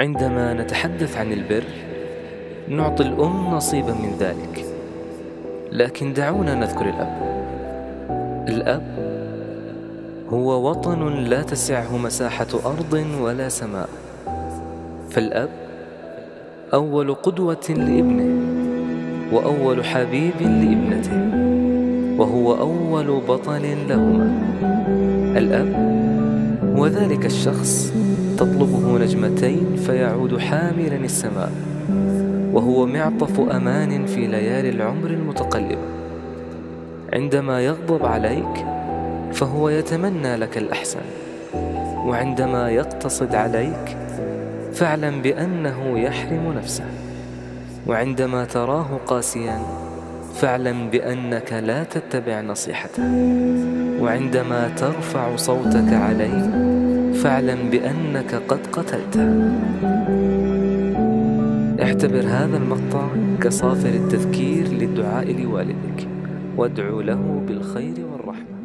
عندما نتحدث عن البر نعطي الأم نصيبا من ذلك، لكن دعونا نذكر الأب. الأب هو وطن لا تسعه مساحة أرض ولا سماء، فالأب أول قدوة لابنه، وأول حبيب لابنته، وهو أول بطل لهما. الأب هو ذلك الشخص تطلبه نجمتين فيعود حاملا السماء، وهو معطف أمان في ليالي العمر المتقلبة. عندما يغضب عليك فهو يتمنى لك الأحسن، وعندما يقتصد عليك فاعلم بأنه يحرم نفسه، وعندما تراه قاسيا فاعلم بأنك لا تتبع نصيحته، وعندما ترفع صوتك عليه فاعلم بأنك قد قتلته. اعتبر هذا المقطع كصافر التذكير للدعاء لوالدك، وادعو له بالخير والرحمة.